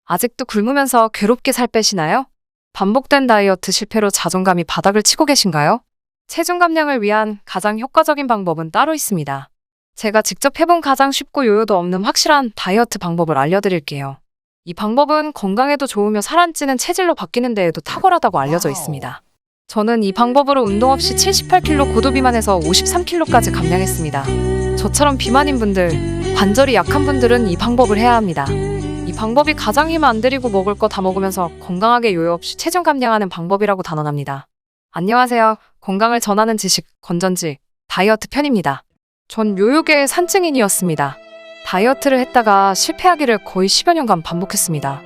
아직도 굶으면서 괴롭게 살 빼시나요? 반복된 다이어트 실패로 자존감이 바닥을 치고 계신가요? 체중 감량을 위한 가장 효과적인 방법은 따로 있습니다. 제가 직접 해본 가장 쉽고 요요도 없는 확실한 다이어트 방법을 알려드릴게요. 이 방법은 건강에도 좋으며 살 안 찌는 체질로 바뀌는 데에도 탁월하다고 알려져 있습니다. 저는 이 방법으로 운동 없이 78kg 고도 비만에서 53kg까지 감량했습니다. 저처럼 비만인 분들, 관절이 약한 분들은 이 방법을 해야 합니다. 이 방법이 가장 힘 안 들이고 먹을 거 다 먹으면서 건강하게 요요 없이 체중 감량하는 방법이라고 단언합니다. 안녕하세요. 건강을 전하는 지식, 건전지, 다이어트 편입니다. 전 요요계의 산증인이었습니다. 다이어트를 했다가 실패하기를 거의 10여 년간 반복했습니다.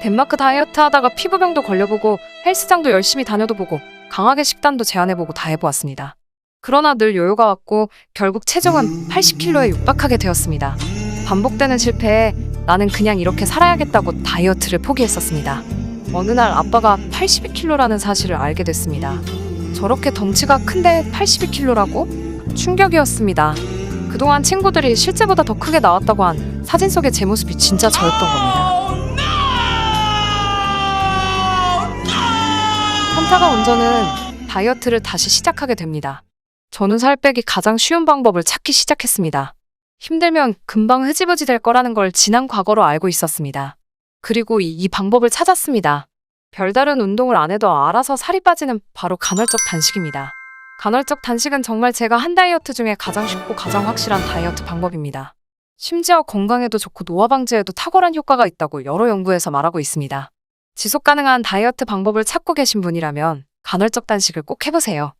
덴마크 다이어트 하다가 피부병도 걸려보고 헬스장도 열심히 다녀도 보고 강하게 식단도 제한해보고 다 해보았습니다. 그러나 늘 요요가 왔고 결국 체중은 80kg에 육박하게 되었습니다. 반복되는 실패에 나는 그냥 이렇게 살아야겠다고 다이어트를 포기했었습니다. 어느 날 아빠가 82kg라는 사실을 알게 됐습니다. 저렇게 덩치가 큰데 82kg라고? 충격이었습니다. 그동안 친구들이 실제보다 더 크게 나왔다고 한 사진 속의 제 모습이 진짜 저였던 겁니다. 현타가 온 저는 다이어트를 다시 시작하게 됩니다. 저는 살 빼기 가장 쉬운 방법을 찾기 시작했습니다. 힘들면 금방 흐지부지 될 거라는 걸 지난 과거로 알고 있었습니다. 그리고 이 방법을 찾았습니다. 별다른 운동을 안 해도 알아서 살이 빠지는 바로 간헐적 단식입니다. 간헐적 단식은 정말 제가 한 다이어트 중에 가장 쉽고 가장 확실한 다이어트 방법입니다. 심지어 건강에도 좋고 노화 방지에도 탁월한 효과가 있다고 여러 연구에서 말하고 있습니다. 지속 가능한 다이어트 방법을 찾고 계신 분이라면 간헐적 단식을 꼭 해보세요.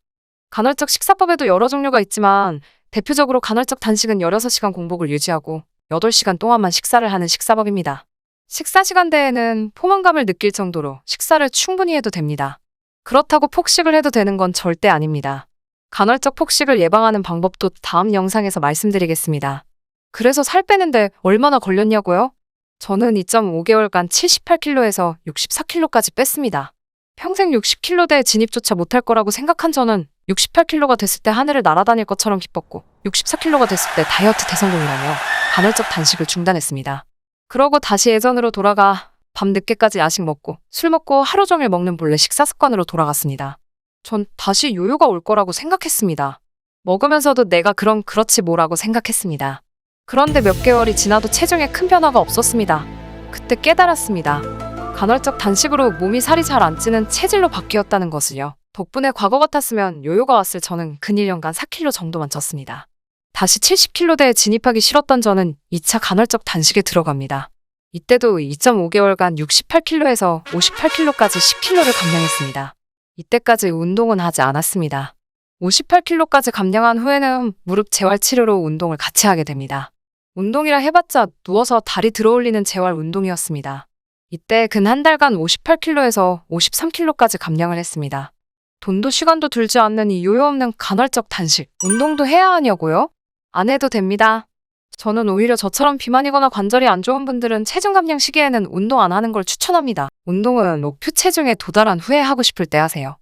간헐적 식사법에도 여러 종류가 있지만 대표적으로 간헐적 단식은 16시간 공복을 유지하고 8시간 동안만 식사를 하는 식사법입니다. 식사 시간대에는 포만감을 느낄 정도로 식사를 충분히 해도 됩니다. 그렇다고 폭식을 해도 되는 건 절대 아닙니다. 간헐적 폭식을 예방하는 방법도 다음 영상에서 말씀드리겠습니다. 그래서 살 빼는데 얼마나 걸렸냐고요? 저는 2.5개월간 78kg에서 64kg까지 뺐습니다. 평생 60kg대에 진입조차 못할 거라고 생각한 저는 68kg가 됐을 때 하늘을 날아다닐 것처럼 기뻤고 64kg가 됐을 때 다이어트 대성공이라며 간헐적 단식을 중단했습니다. 그러고 다시 예전으로 돌아가 밤 늦게까지 야식 먹고 술 먹고 하루 종일 먹는 본래 식사 습관으로 돌아갔습니다. 전 다시 요요가 올 거라고 생각했습니다. 먹으면서도 내가 그럼 그렇지 뭐라고 생각했습니다. 그런데 몇 개월이 지나도 체중에 큰 변화가 없었습니다. 그때 깨달았습니다. 간헐적 단식으로 몸이 살이 잘 안 찌는 체질로 바뀌었다는 것을요. 덕분에 과거 같았으면 요요가 왔을 저는 근 1년간 4kg 정도만 쪘습니다. 다시 70kg대에 진입하기 싫었던 저는 2차 간헐적 단식에 들어갑니다. 이때도 2.5개월간 68kg에서 58kg까지 10kg를 감량했습니다. 이때까지 운동은 하지 않았습니다. 58kg까지 감량한 후에는 무릎 재활 치료로 운동을 같이 하게 됩니다. 운동이라 해봤자 누워서 다리 들어올리는 재활 운동이었습니다. 이때 근 한 달간 58kg에서 53kg까지 감량을 했습니다. 돈도 시간도 들지 않는 이 요요 없는 간헐적 단식, 운동도 해야 하냐고요? 안 해도 됩니다. 저는 오히려 저처럼 비만이거나 관절이 안 좋은 분들은 체중 감량 시기에는 운동 안 하는 걸 추천합니다. 운동은 목표 체중에 도달한 후에 하고 싶을 때 하세요.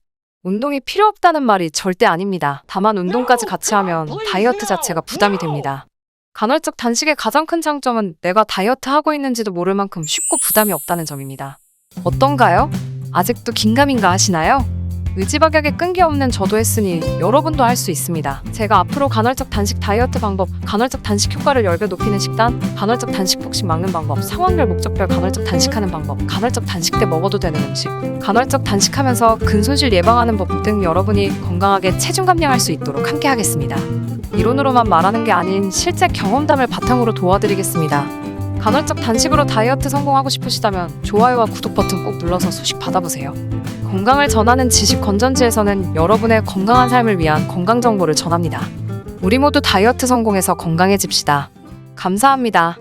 운동이 필요 없다는 말이 절대 아닙니다. 다만 운동까지 같이 하면 다이어트 자체가 부담이 됩니다. 간헐적 단식의 가장 큰 장점은 내가 다이어트 하고 있는지도 모를 만큼 쉽고 부담이 없다는 점입니다. 어떤가요? 아직도 긴가민가 하시나요? 의지박약의 끈기 없는 저도 했으니 여러분도 할 수 있습니다. 제가 앞으로 간헐적 단식 다이어트 방법, 간헐적 단식 효과를 10배 높이는 식단, 간헐적 단식 폭식 막는 방법, 상황별 목적별 간헐적 단식하는 방법, 간헐적 단식 때 먹어도 되는 음식, 간헐적 단식하면서 근손실 예방하는 법 등 여러분이 건강하게 체중 감량할 수 있도록 함께 하겠습니다. 이론으로만 말하는 게 아닌 실제 경험담을 바탕으로 도와드리겠습니다. 간헐적 단식으로 다이어트 성공하고 싶으시다면 좋아요와 구독 버튼 꼭 눌러서 소식 받아보세요. 건강을 전하는 지식 건전지에서는 여러분의 건강한 삶을 위한 건강 정보를 전합니다. 우리 모두 다이어트 성공해서 건강해집시다. 감사합니다.